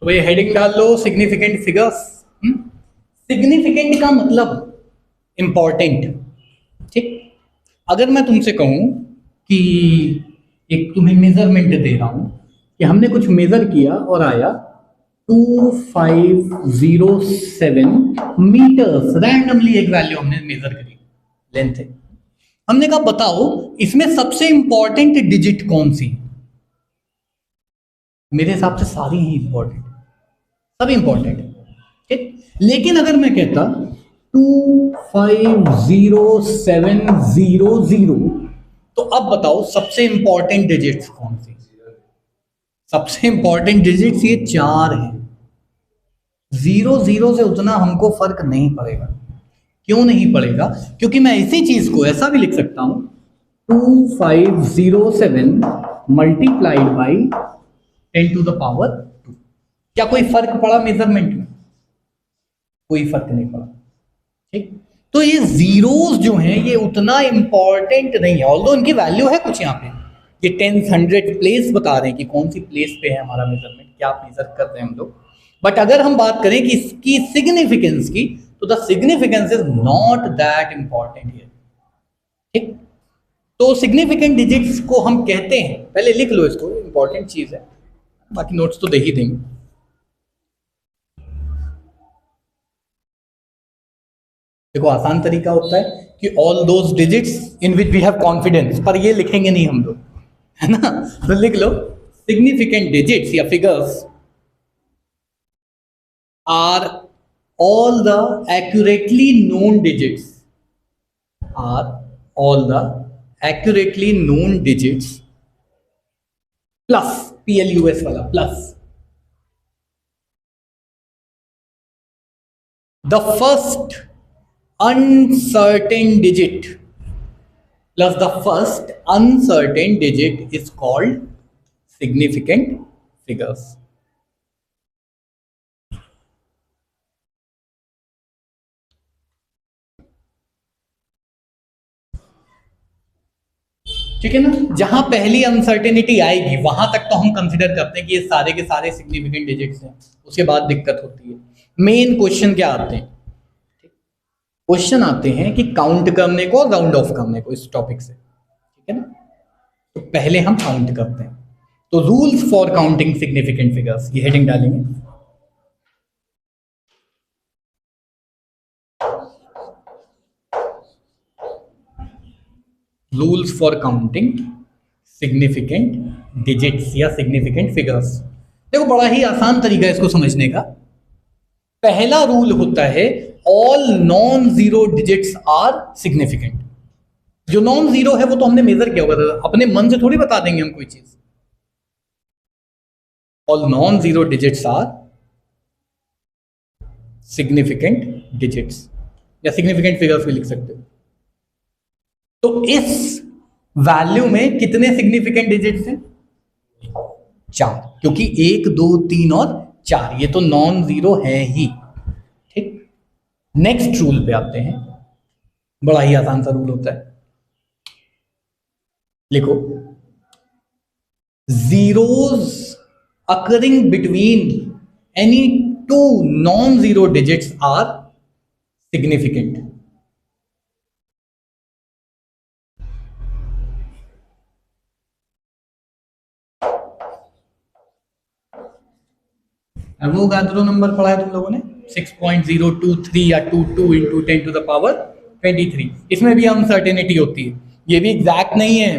तो ये हेडिंग डाल लो सिग्निफिकेंट फिगर्स। सिग्निफिकेंट का मतलब इंपॉर्टेंट। ठीक, अगर मैं तुमसे कहूं कि एक तुम्हें मेजरमेंट दे रहा हूं कि हमने कुछ मेजर किया और आया 2507 मीटर्स, रैंडमली एक वैल्यू हमने मेजर करी, लेंथ है। हमने कहा बताओ इसमें सबसे इंपॉर्टेंट डिजिट कौन सी? मेरे हिसाब से सारी ही इंपॉर्टेंट, सब इंपॉर्टेंट है। ठीक, लेकिन अगर मैं कहता 250700, तो अब बताओ सबसे इंपॉर्टेंट डिजिट्स कौन सी? सबसे इंपॉर्टेंट डिजिट्स ये 4 हैं। 00 से उतना हमको फर्क नहीं पड़ेगा। क्यों नहीं पड़ेगा? क्योंकि मैं इसी चीज को ऐसा भी लिख सकता हूं 2507 मल्टीप्लाइड बाई 10⁻²। क्या कोई फर्क पड़ा मेजरमेंट में? कोई फर्क नहीं पड़ा। ठीक, तो ये जीरोस जो हैं ये उतना इंपॉर्टेंट नहीं है, ऑल्दो इनकी वैल्यू है कुछ यहाँ पे। ये 10th 100th प्लेस बता रहे हैं कि कौन सी प्लेस पे है हमारा मेजरमेंट, क्या मेजर कर रहे हैं हम लोग। बट अगर हम बात करें कि इसकी सिग्निफिकेंस की, तो the significance is not that important here. ठीक, तो सिग्निफिकेंट डिजिट्स को हम कहते हैं, पहले लिख लो इसको, इंपॉर्टेंट चीज है, बाकी नोट्स तो दे ही देंगे। देखो आसान तरीका होता है कि all those digits in which we have confidence, पर ये लिखेंगे नहीं हम लोग, है ना। तो लिख लो सिग्निफिकेंट डिजिट्स या figures are all the accurately known digits, are all the accurately known digits plus PLUS वाला plus the first uncertain digit plus the first uncertain digit is called significant figures. ठीक है ना, जहां पहली uncertainty आएगी वहां तक तो हम कंसिडर करते हैं कि ये सारे के सारे सिग्निफिकेंट डिजिट्स हैं, उसके बाद दिक्कत होती है। मेन क्वेश्चन क्या आते हैं? क्वेश्चन आते हैं कि काउंट करने को, राउंड ऑफ करने को, इस टॉपिक से। ठीक है ना, तो पहले हम काउंट करते हैं। तो rules for counting significant figures, ये हेडिंग डालेंगे। Rules for counting significant digits या सिग्निफिकेंट फिगर्स। देखो बड़ा ही आसान तरीका है इसको समझने का। पहला रूल होता है all non zero digits are significant. जो नॉन जीरो है वो तो हमने मेजर किया होगा, अपने मन से थोड़ी बता देंगे हम कोई चीज। All non zero digits are significant digits या सिग्निफिकेंट फिगर्स भी लिख सकते हो। तो इस वैल्यू में कितने सिग्निफिकेंट डिजिट्स हैं? 4, क्योंकि 1 2 3 और 4 ये तो नॉन जीरो है ही। ठीक, नेक्स्ट रूल पे आते हैं, बड़ा ही आसान सा रूल होता है। लिखो zeros occurring between any 2 non zero digits are significant. वो गाद्रो नंबर पढ़ा है तुम लोगों ने 6.023 या 22 इंटू 10⁻23। इसमें भी अनसर्टेनिटी होती है, ये भी एग्जैक्ट नहीं है।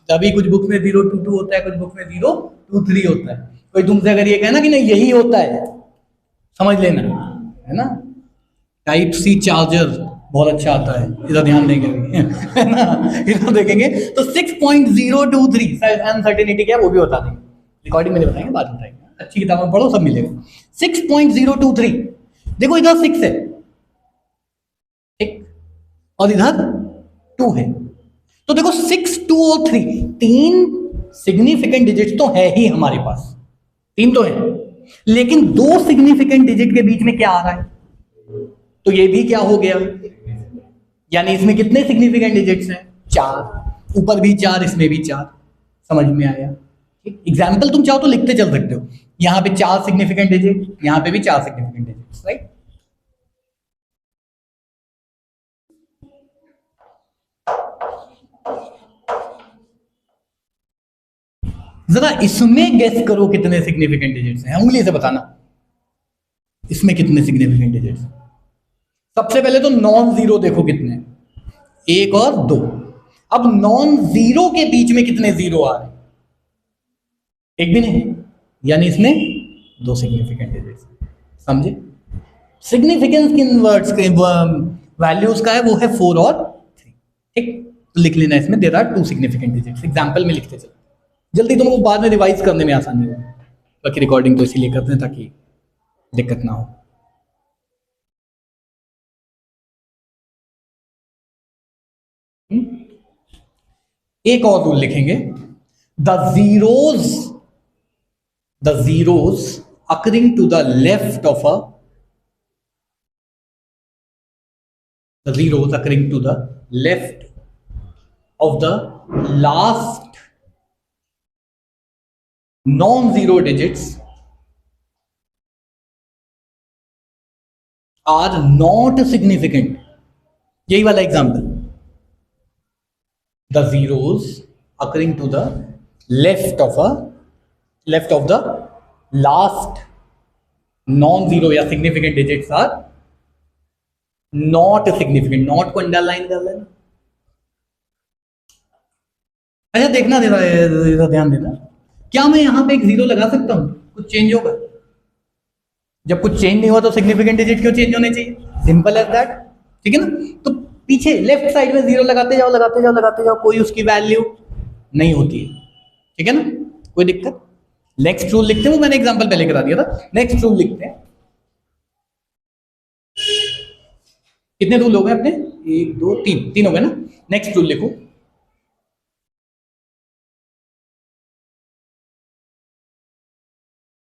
तभी कुछ बुक में 022 होता है, कुछ बुक में 023 होता है। कोई तुमसे अगर ये कहना कि नहीं यही होता है, समझ लेना, है ना। टाइप सी चार्जर बहुत अच्छा आता है, इधर ध्यान देंगे है ना, इधर देखेंगे तो 6.023 अनसर्टेनिटी क्या है वो भी बता देंगे, रिकॉर्डिंग में नहीं बताएंगे, बाद में बताएंगे। अच्छी किताब में पढ़ो, सब मिलेगा। 6.023, देखो इधर 6 है, ठीक, और इधर 2 है। तो देखो 6 2 और 3, 3 सिग्निफिकेंट डिजिट तो है ही हमारे पास, 3 तो है, लेकिन 2 सिग्निफिकेंट डिजिट के बीच में क्या आ रहा है? तो ये भी क्या हो गया, यानी इसमें कितने सिग्निफिकेंट डिजिट्स हैं? 4, ऊपर भी 4, इसमें भी 4। समझ में आया? एग्जाम्पल तुम चाहो तो लिखते चल सकते हो। यहां पे 4 सिग्निफिकेंट डिजिट, यहां पे भी 4 सिग्निफिकेंट डिजिट्स, राइट। जरा इसमें गेस करो कितने सिग्निफिकेंट डिजिट्स हैं, उंगली से बताना इसमें कितने सिग्निफिकेंट डिजिट्स। सबसे पहले तो नॉन जीरो देखो कितने, 1 और 2। अब नॉन जीरो के बीच में कितने जीरो आ रहे हैं, एक भी नहीं, यानी इसमें 2 सिग्निफिकेंट डिजिट्स। समझे? सिग्निफिकेंस किन वर्ड्स के वैल्यूज का है, वो है 4 और 3। ठीक, तो लिख लेना इसमें there are 2 significant digits, example में लिखते चलो, जल्दी तुमको बाद में रिवाइज करने में आसानी हो। बाकी रिकॉर्डिंग तो इसीलिए करते हैं ताकि दिक्कत ना हो। एक और रूल लिखेंगे, the zeros occurring to the left of a the zeros occurring to the left of the last non-zero digits are not significant. यही वाला example, the zeros occurring to the left of the last non-zero या significant digits are not significant. Not को underline कर लेना। अच्छा देखना देना, ध्यान देना, क्या मैं यहां पे एक जीरो लगा सकता हूं, कुछ चेंज होगा? जब कुछ चेंज नहीं हुआ तो सिग्निफिकेंट डिजिट क्यों चेंज होने चाहिए? Simple as that. ठीक है ना? तो पीछे लेफ्ट साइड में जीरो लगाते जाओ लगाते जाओ लगाते जाओ, कोई उसकी वैल्यू नहीं होती है। ठीक है ना? कोई दिक्कत? नेक्स्ट रूल लिखते हैं, वो मैंने एग्जांपल पहले करा दिया था। नेक्स्ट रूल लिखते हैं, कितने रूल हो गए अपने? 1 2 3, 3 हो गए ना। नेक्स्ट रूल लिखो,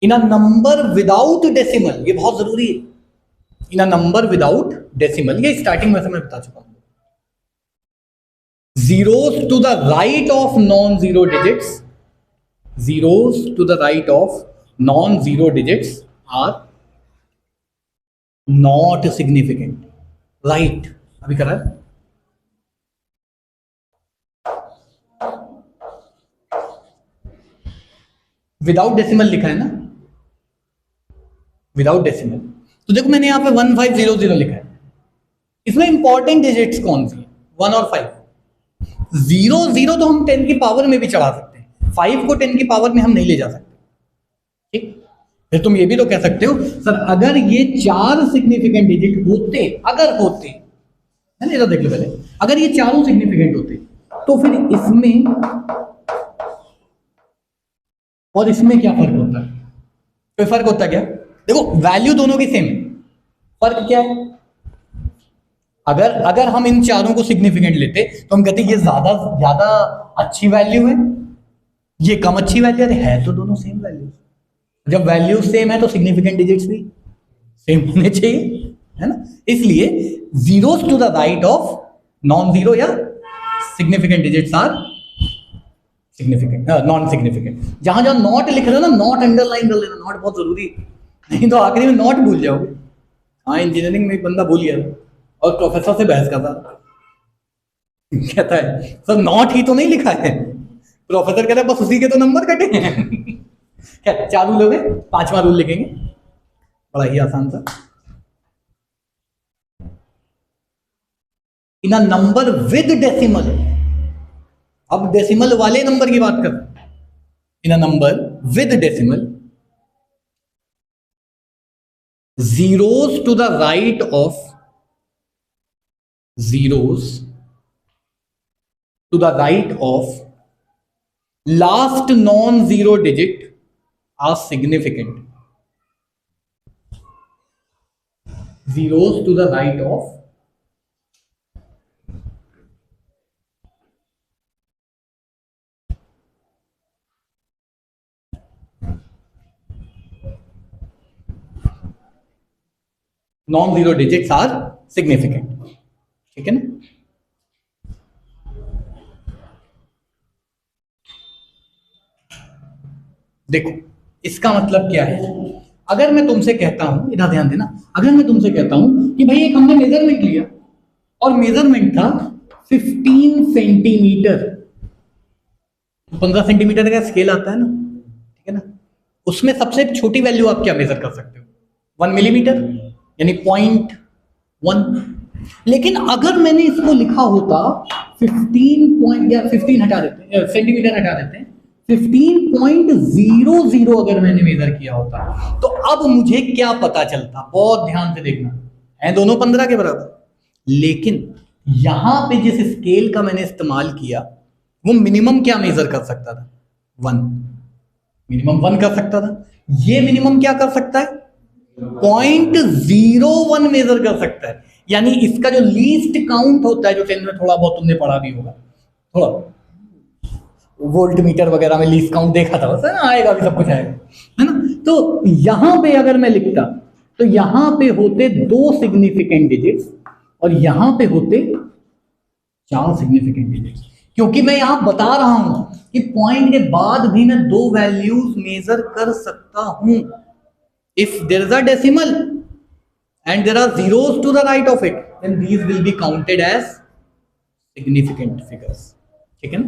इन अ नंबर विदाउट डेसिमल, ये बहुत जरूरी है, इन अ नंबर विदाउट डेसिमल, ये स्टार्टिंग में से मैं बता चुका हूं। zeros to the right of non-zero digits, zeros to the right of non-zero digits are not significant. right, अभी कर रहा है, विदाउट डेसिमल लिखा है ना, विदाउट डेसिमल। तो देखो मैंने यहां पे 1500 लिखा है, इसमें इंपॉर्टेंट डिजिट्स कौन सी है? 1 और 5। 0 तो हम 10 की पावर में भी चढ़ा सकते हैं, 5 को 10 की पावर में हम नहीं ले जा सकते। ठीक, फिर तुम ये भी तो कह सकते हो सर अगर ये 4 सिग्निफिकेंट डिजिट होते, अगर होते, है ना, ये तो देख लो पहले, अगर ये चारों सिग्निफिकेंट होते तो फिर इसमें और इसमें क्या फर्क होता है? कोई फर्क होता क्या? देखो वैल्यू दोनों की सेम है, फर्क क्या है? अगर हम इन चारों को सिग्निफिकेंट लेते तो हम कहते ये ज्यादा अच्छी वैल्यू है, ये कम अच्छी वैल्यू है, तो दोनों सेम वैल्यू। जब वैल्यू सेम है तो सिग्निफिकेंट डिजिट्स भी सेम होने चाहिए, है ना? इसलिए zeros to the right of non zero या significant digits are significant, non significant. जहां जहां नॉट लिख रहे हो ना, नॉट अंडरलाइन कर लेना, नॉट बहुत जरूरी है, नहीं तो आखिरी में नॉट भूल जाओगे। हाँ, इंजीनियरिंग में एक बंदा भूल गया और प्रोफेसर से बहस करता था, कहता है सर नॉट ही तो नहीं लिखा है। प्रोफेसर कहता है बस उसी के तो नंबर कटे हैं। क्या 4 रूल हो गए, 5वां रूल लिखेंगे, बड़ा ही आसान था। In a number with decimal, अब डेसिमल वाले नंबर की बात कर, in a number with decimal, zeros to the right of zeros to the right of last non-zero digit are significant. Zeros to the right of non-zero digits are significant. ठीक है ना? देखो इसका मतलब क्या है? अगर मैं तुमसे कहता हूं, इधर ध्यान देना, अगर मैं तुमसे कहता हूं कि भाई एक हमने मेजरमेंट लिया और मेजरमेंट था 15 सेंटीमीटर, 15 सेंटीमीटर का स्केल आता है ना, ठीक है ना, उसमें सबसे छोटी वैल्यू आप क्या मेजर कर सकते हो? 1 मिलीमीटर, यानी 0.1। लेकिन अगर मैंने इसको लिखा होता 15 पॉइंट, या 15 हटा देते हैं, सेंटीमीटर हटा देते हैं, 15.00 अगर मैंने मेजर किया होता, तो अब मुझे क्या पता चलता? बहुत ध्यान से देखना, है दोनों 15 के बराबर, लेकिन यहां पे जिस स्केल का मैंने इस्तेमाल किया वो मिनिमम क्या मेजर कर सकता था? 1, मिनिमम 1 कर सकता था। ये मिनिमम क्या कर सकता है? 0.01 मेजर कर सकता है। यानी इसका जो लीस्ट काउंट होता है, जो 10 में थोड़ा बहुत तुमने पढ़ा भी होगा, थोड़ा वोल्ट मीटर वगैरह में लीस्ट काउंट देखा था, बस है ना, आएगा भी, सब कुछ आएगा, है ना। तो यहां पे अगर मैं लिखता तो यहां पे होते 2 सिग्निफिकेंट डिजिट्स और यहां पे होते 4 सिग्निफिकेंट डिजिट्स, क्योंकि मैं यहां बता रहा हूं कि पॉइंट के बाद भी मैं 2 वैल्यूज मेजर कर सकता हूं। If there is a decimal and there are zeros to the right of it, then these will be counted as significant figures, ठीक है ना।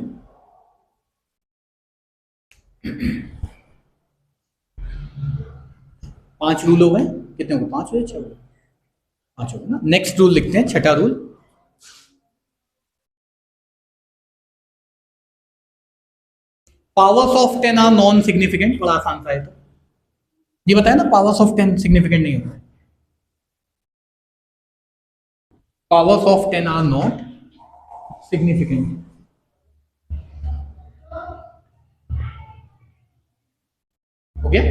5 रूल हो गए, कितने हो गए? 5 हुए, 6 हुए, 5 हो गए ना। नेक्स्ट रूल लिखते हैं, छठा रूल। Powers of 10 are non significant, बड़ा आसान सा है, तो ये बताया ना, पावर्स ऑफ 10 सिग्निफिकेंट नहीं होता। Powers of 10 are not significant. हो गया?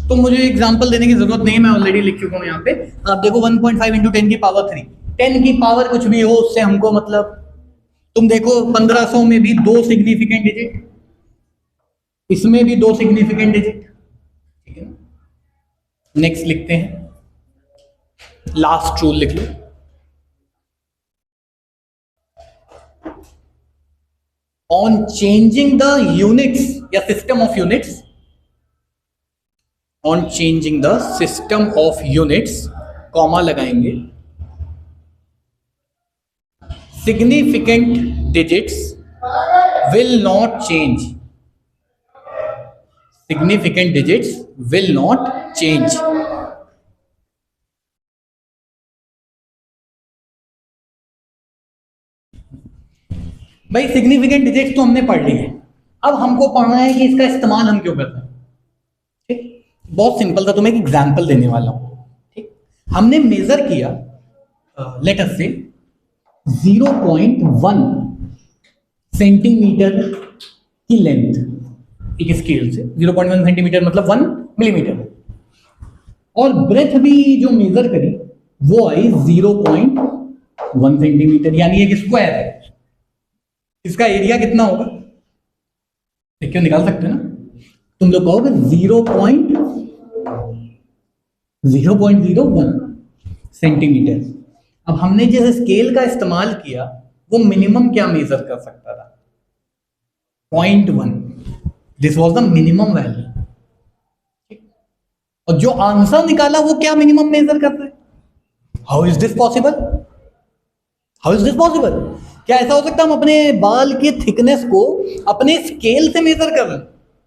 तो मुझे एग्जांपल देने की जरूरत नहीं है, मैं ऑलरेडी लिख चुका हूं यहां पे। आप देखो 1.5 इंटू 10 की पावर 3, 10 की पावर कुछ भी हो उससे हमको मतलब, तुम देखो 1500 में भी 2 सिग्निफिकेंट डिजिट, इसमें भी 2 सिग्निफिकेंट डिजिट, ठीक है ना। नेक्स्ट लिखते हैं, लास्ट रूल लिख लो। On changing the units या system of units, on changing the system of units, comma लगाएंगे, significant digits will not change, significant digits will not change। भाई सिग्निफिकेंट डिजिट्स तो हमने पढ़ ली है, अब हमको पढ़ना है कि इसका इस्तेमाल हम क्यों करते हैं। ठीक, बहुत सिंपल था, तुम्हें एक एग्जांपल देने वाला हूं। ठीक, हमने मेजर किया, लेट अस से 0.1 सेंटीमीटर की लेंथ एक स्केल से, 0.1 सेंटीमीटर मतलब 1 मिलीमीटर, और ब्रेथ भी जो मेजर करी वो आई 0.1 सेंटीमीटर, यानी एक स्क्वायर है। इसका एरिया कितना होगा? क्यों निकाल सकते हैं ना, तुम लोग कहोगे 0.01 सेंटीमीटर। अब हमने जिस स्केल का इस्तेमाल किया वो मिनिमम क्या मेजर कर सकता था? 0.1, this was the minimum value. और जो आंसर निकाला वो क्या मिनिमम मेजर करता है? How is this possible? How is this possible? क्या ऐसा हो सकता है हम अपने बाल के थिकनेस को अपने स्केल से मेजर कर लें?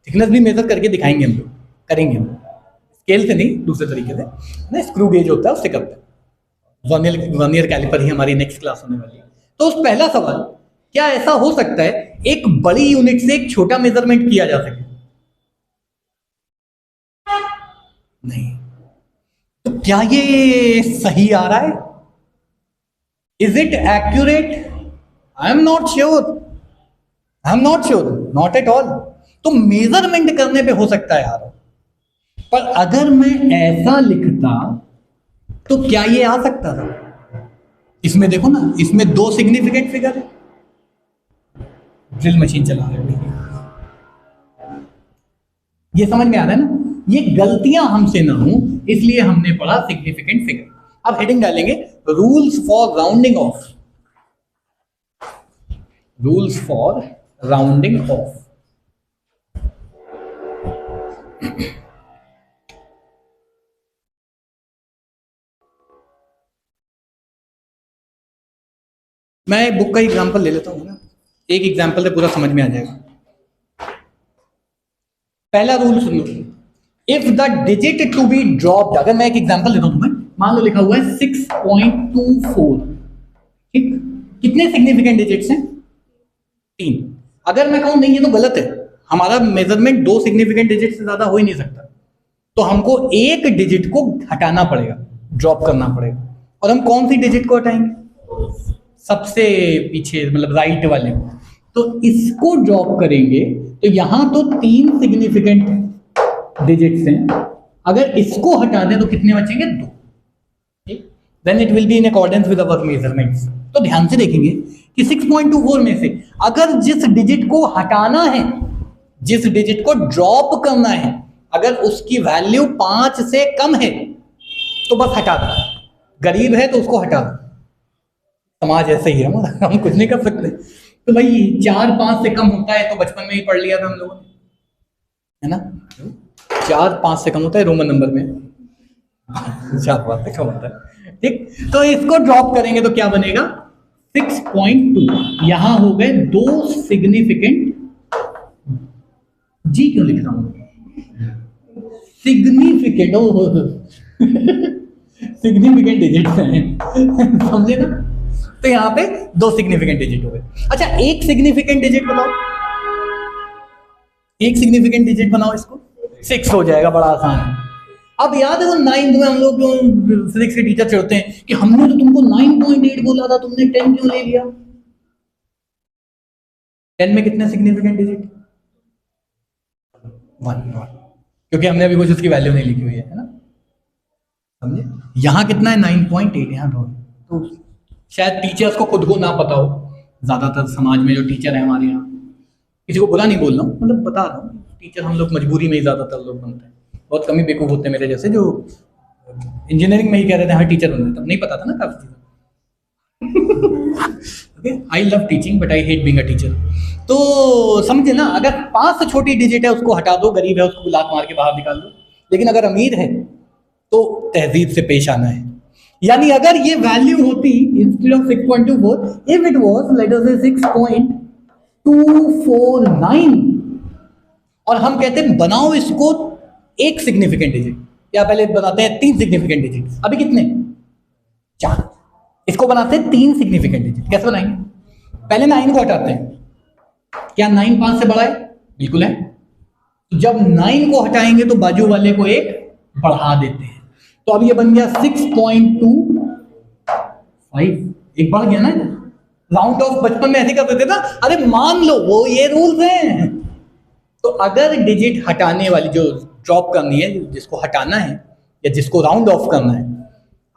थिकनेस भी मेजर करके दिखाएंगे हम लोग, करेंगे हम, स्केल से नहीं, दूसरे तरीके से ना, स्क्रू गेज होता है उससे करते हैं। वर्नियर कैलिपर ही हमारी नेक्स्ट क्लास होने वाली है। तो उस पहला सवाल, क्या ऐसा हो सकता है एक बड़ी यूनिट से एक छोटा मेजरमेंट किया जा सके? नहीं। तो क्या ये सही आ रहा है? Is it accurate? I am not sure, I am not sure, not at all. तो मेजरमेंट करने पे हो सकता है यार, पर अगर मैं ऐसा लिखता तो क्या ये आ सकता था? इसमें देखो ना, इसमें 2 सिग्निफिकेंट फिगर है। ड्रिल मशीन चला रहे हैं, ये समझ में आ रहा है ना? ये गलतियां हमसे ना हो इसलिए हमने पढ़ा सिग्निफिकेंट फिगर। अब हेडिंग डालेंगे, rules for rounding off, rules for rounding off. मैं एक बुक का एग्जांपल ले लेता हूँ ना, एक एग्जांपल से पूरा समझ में आ जाएगा। पहला रूल सुन लो, if the digit to be dropped, अगर मैं एक एग्जांपल देता हूं तुम्हें, मान लो लिखा हुआ है 6.24, ठीक, कितने सिग्निफिकेंट डिजिट्स हैं? 3। अगर मैं कहूं नहीं ये तो गलत है, हमारा मेजरमेंट 2 सिग्निफिकेंट डिजिट से ज्यादा हो ही नहीं सकता, तो हमको एक डिजिट को हटाना पड़ेगा, ड्रॉप करना पड़ेगा। और हम कौन सी डिजिट को हटाएंगे? सबसे पीछे, मतलब राइट वाले को। तो इसको ड्रॉप करेंगे तो यहां तो 3 सिग्निफिकेंट डिजिट्स हैं, अगर इसको हटा दें तो कितने बचेंगे? 2। Then it will be in accordance with our measurements. तो ध्यान से देखेंगे कि 6.24 में से अगर जिस डिजिट को हटाना है, जिस डिजिट को ड्रॉप करना है, अगर उसकी वैल्यू 5 से कम है तो बस हटा दो। गरीब है तो उसको हटा दो। समाज ऐसे ही है हमारा, हम कुछ नहीं कर सकते। तो भाई 4-5 से कम होता है तो बचपन में ही पढ़ लिया था हम लोगों ने, है ना? 4-5 से कम होता है रोमन नंबर में, 4-5 से कम होता है, ठीक। तो इसको ड्रॉप करेंगे तो क्या बनेगा? 6.2। यहां हो गए 2 सिग्निफिकेंट, जी क्यों लिख रहा हूं? सिग्निफिकेंट, सिग्निफिकेंट डिजिट्स हैं, समझे ना? तो यहां पे 2 सिग्निफिकेंट डिजिट हो गए। अच्छा, एक सिग्निफिकेंट डिजिट बनाओ, एक सिग्निफिकेंट डिजिट बनाओ, इसको 6 हो जाएगा, बड़ा आसान है। अब याद है वो 9th में हम लोग फिजिक्स के टीचर चढ़ते हैं कि हमने तो तुमको 9.8 बोला था, तुमने 10 क्यों ले लिया? 10 में कितने सिग्निफिकेंट डिजिट? 1, क्योंकि हमने अभी कुछ उसकी वैल्यू नहीं लिखी हुई है ना, समझे? यहां कितना है? 9.8, यहां 2। तो शायद टीचर्स को खुद को ना पता हो, ज्यादातर समाज में जो टीचर है हमारे यहाँ, किसी को बुरा नहीं बोल रहा हूँ, मतलब बता रहा हूँ, टीचर हम लोग मजबूरी में ही ज्यादातर लोग बनते हैं। बहुत कम ही बेवकूफ होते हैं मेरे जैसे, जो इंजीनियरिंग में ही कह रहे थे हर टीचर बनते, तब नहीं पता था ना काफी चीजें। I love teaching but I hate being a teacher. तो समझे ना, अगर 5 से छोटी डिजिट है उसको हटा दो, गरीब है उसको लात मार के बाहर निकाल दो, लेकिन अगर अमीर है तो तहजीब से पेश आना है। यानी अगर ये वैल्यू होती instead of 6.24, if it was let us से 6.249, और हम कहते हैं बनाओ इसको एक सिग्निफिकेंट डिजिट, या पहले बनाते हैं 3 सिग्निफिकेंट डिजिट। अभी कितने? 4। इसको बनाते हैं 3 सिग्निफिकेंट डिजिट। कैसे बनाएंगे? पहले 9 को हटाते हैं। क्या 9 5 से बड़ा है? बिल्कुल है। तो जब 9 को हटाएंगे तो बाजू वाले को एक बढ़ा देते हैं, तो अब ये बन गया 6.25, एक बढ़ गया ना। राउंड ऑफ बचपन में ऐसे करते थे ना, अरे मान लो वो ये रूल्स हैं। तो अगर डिजिट हटाने वाली, जो ड्रॉप करनी है, जिसको हटाना है या जिसको राउंड ऑफ करना है,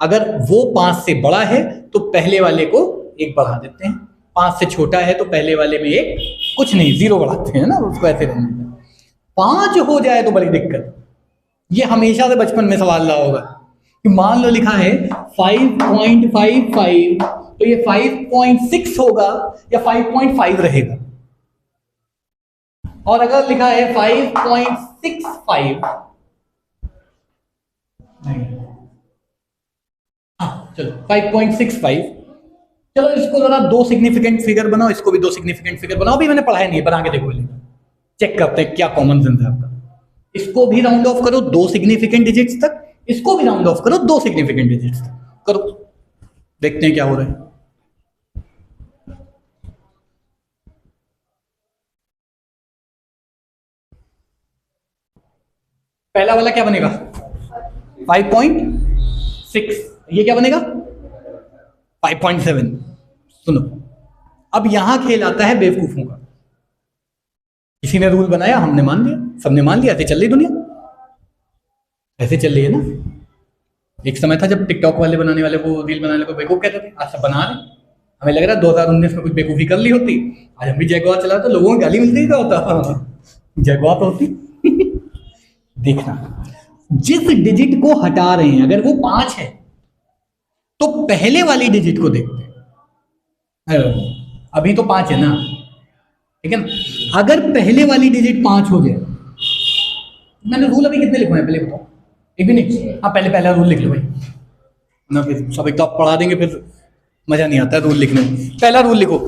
अगर वो 5 से बड़ा है तो पहले वाले को एक बढ़ा देते हैं, 5 से छोटा है तो पहले वाले में एक कुछ नहीं 0 बढ़ाते हैं ना, उसको ऐसे रहने देते हैं। 5 हो जाए तो बड़ी दिक्कत। ये हमेशा से बचपन में सवाल रहा होगा कि मान लो लिखा है 5.55, तो ये 5.6 होगा या 5.5 रहेगा। और अगर लिखा है 5.65, चलो 5.65, चलो इसको जरा 2 सिग्निफिकेंट फिगर बनाओ, इसको भी 2 सिग्निफिकेंट फिगर बनाओ। भी मैंने पढ़ाया नहीं है, बना के देखो, चेक करते हैं क्या कॉमन सेंस है आपका। इसको भी राउंड ऑफ करो 2 सिग्निफिकेंट डिजिट्स तक, इसको भी राउंड ऑफ करो 2 सिग्निफिकेंट डिजिट्स तक, करो, देखते हैं क्या हो रहा है। पहला वाला क्या बनेगा? 5.6। ये क्या बनेगा? 5.7। सुनो, अब यहां खेल आता है बेवकूफों का। किसी ने रूल बनाया, हमने मान लिया, सबने मान लिया, ऐसे चल रही दुनिया, ऐसे चल रही है ना। एक समय था जब टिकटॉक वाले बनाने वाले को, रील बनाने को बेवकूफ कहते थे, आज सब बना रहे। हमें लग रहा है 2019 में कुछ बेवकूफी कर ली होती, आज हम भी जैगवार चला तो लोगों को गाली मिलती क्या होता, जैगवार तो होती। देखना, जिस डिजिट को हटा रहे हैं, अगर वो 5 है तो पहले वाली डिजिट को देखते हैं। अभी तो 5 है ना, ठीक है ना। अगर पहले वाली डिजिट 5 हो जाए, मैंने रूल अभी कितने लिखवाए पहले बताओ? एक भी नहीं। हाँ, पहला रूल लिख लो भाई ना, फिर सब एक तो आप पढ़ा देंगे, फिर मजा नहीं आता रूल लिखने में। पहला रूल लिखो,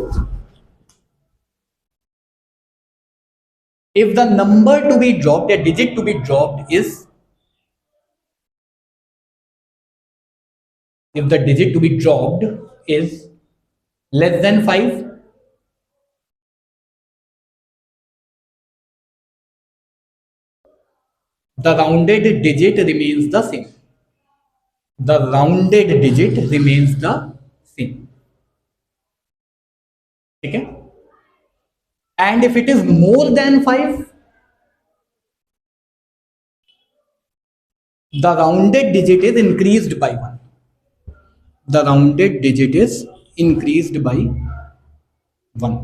if the number to be dropped या digit to be dropped is, if the digit to be dropped is less than 5, the rounded digit remains the same. The rounded digit remains the same. ठीक है? And if it is more than 5, the rounded digit is increased by 1. The rounded digit is increased by 1.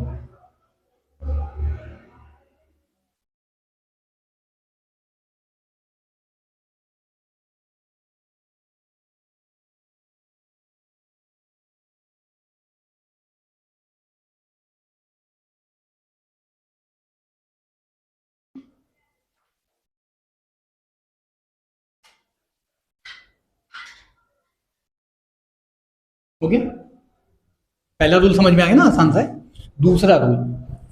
हो गया? पहला rule समझ में आ गया ना, आसान सा है। दूसरा rule,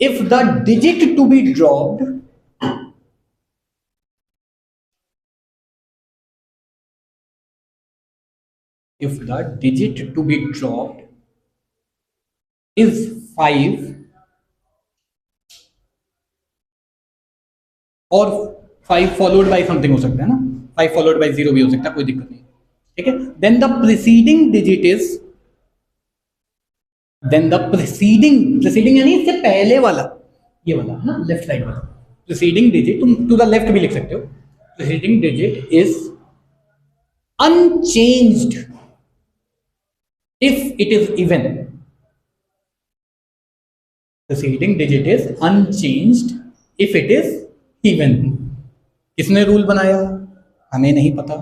if the digit to be dropped if the digit to be dropped is 5 और 5 फॉलोड बाय समथिंग हो सकता है ना, 5 फॉलोड बाय 0 भी हो सकता है, कोई दिक्कत नहीं, ठीक है। Then the preceding digit is, then the preceding यानी इससे पहले वाला, ये वाला है ना, लेफ्ट साइड वाला प्रीसीडिंग डिजिट, तुम टू द लेफ्ट भी लिख सकते हो, preceding digit is unchanged if it is even. Preceding digit is unchanged if it is even. किसने रूल बनाया? हमें नहीं पता,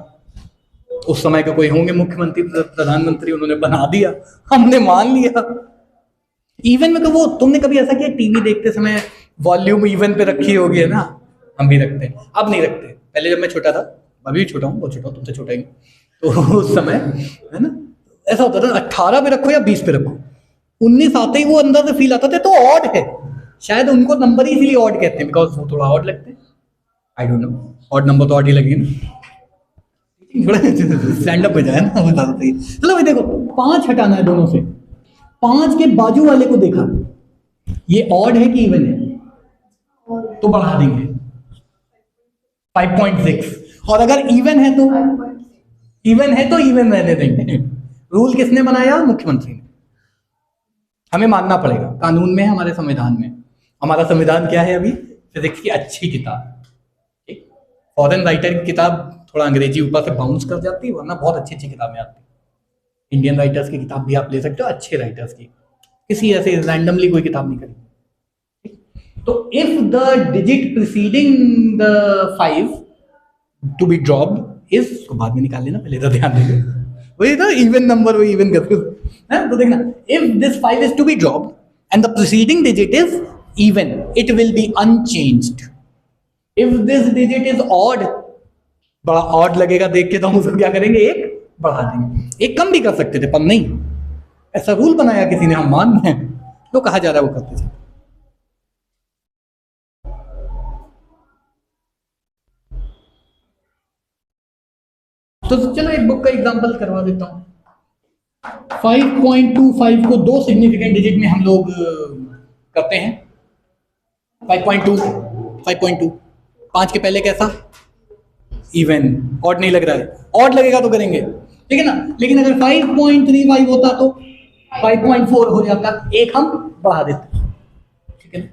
उस समय के कोई होंगे मुख्यमंत्री प्रधानमंत्री, उन्होंने बना दिया, हमने मान लिया। इवन में तो वो, तुमने कभी ऐसा किया टीवी देखते समय वॉल्यूम इवन पे रखी होगी, है ना? हम भी रखते हैं, अब नहीं रखते। पहले जब मैं छोटा था, अभी भी छोटा हूँ, बहुत छोटा हूँ, तुमसे छोटा ही, तो उस समय है ना ऐसा होता था 18 पे रखो या 20 पे रखो, 19 आते ही वो अंदर से फील आता था, तो ऑड है, शायद उनको नंबर ही इसीलिए ऑड कहते हैं, बिकॉज वो थोड़ा ऑड लगते हैं। I don't know, odd number तो ऑड ही लगेगा ना, थोड़ा स्टैंड अप हो जाए ना, बता देते हैं। चलो भाई देखो, 5 हटाना है दोनों से, 5 के बाजू वाले को देखा, ये ऑड है कि इवन है, तो बढ़ा देंगे 5.6, और अगर इवन है तो इवन रहने देंगे। रूल किसने बनाया? मुख्यमंत्री ने। हमें मानना पड़ेगा, कानून में है, हमारे संविधान में। हमारा संविधान क्या है अभी? फिजिक्स की अच्छी किताब, ठीक। फॉरेन राइटर की किताब थोड़ा अंग्रेजी ऊपर से बाउंस कर जाती है, वरना बहुत अच्छी अच्छी किताबें आती है। इंडियन राइटर्स की किताब भी आप ले सकते हो, अच्छे राइटर्स की, किसी ऐसे रैंडमली कोई किताब नहीं करी। तो if the digit preceding the 5 to be dropped is, उसको बाद में निकाल लेना, पहले तो ध्यान देंगे, वही तो इवन नंबर, वही इवन करते हैं। तो देखना, if this 5 is to be dropped and the preceding digit is even, it will be unchanged. If this digit is odd, बड़ा ऑड लगेगा देख के, तो हम उसको क्या करेंगे? 1 बढ़ा देंगे। 1 कम भी कर सकते थे, पर नहीं, ऐसा रूल बनाया किसी ने, हम मान रहे हैं, तो कहा जा रहा है वो करते थे। तो चलो एक बुक का एग्जांपल करवा देता हूं। 5.25 को 2 सिग्निफिकेंट डिजिट में हम लोग करते हैं। 5.2, 5 के पहले कैसा? इवन। ऑड नहीं लग रहा है, ऑड लगेगा तो करेंगे, ठीक है ना। लेकिन अगर 5.35 होता तो 5.4 हो जाता, 1 हम बढ़ा देते, ठीक है ना।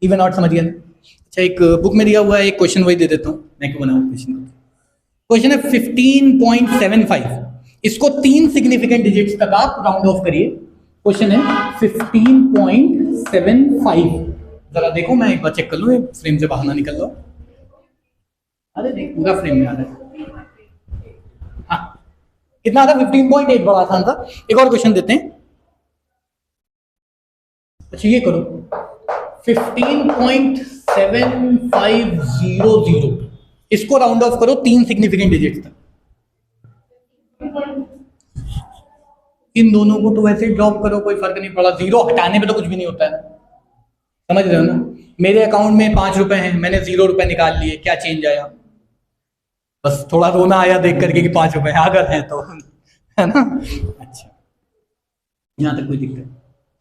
इवन ऑड समझ गया ना। अच्छा, एक बुक में दिया हुआ है, एक क्वेश्चन वही दे देता हूँ, मैं क्यों बनाऊँ क्वेश्चन। क्वेश्चन है 15.75, इसको 3 सिग्निफिकेंट डिजिट्स तक आप राउंड ऑफ करिए। क्वेश्चन है 15.75, जरा देखो, मैं एक बार चेक कर लूँ, फ्रेम से बाहर ना निकल लो। अरे देख, पूरा फ्रेम में आ रहा है। हाँ, कितना था? 15.8, बड़ा आसान था। एक और क्वेश्चन देते हैं। अच्छा ये करो, 15.7500, इसको राउंड ऑफ करो 3 सिग्निफिकेंट डिजिट्स तक। इन दोनों को तो वैसे ड्रॉप करो, कोई फर्क नहीं पड़ा, जीरो हटाने पे तो कुछ भी नहीं होता है, समझ रहे हो ना। मेरे अकाउंट में 5 रुपए हैं, मैंने 0 रुपए निकाल लिए, क्या चेंज आया? बस थोड़ा रोना आया देख करके कि 5 रुपए अगर हैं तो, है ना। अच्छा, यहाँ तक कोई दिक्कत,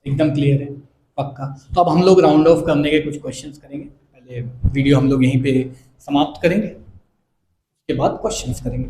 एकदम क्लियर है, पक्का। तो अब हम लोग राउंड ऑफ करने के कुछ क्वेश्चंस करेंगे, पहले वीडियो हम लोग यहीं पे समाप्त करेंगे, उसके बाद क्वेश्चंस करेंगे।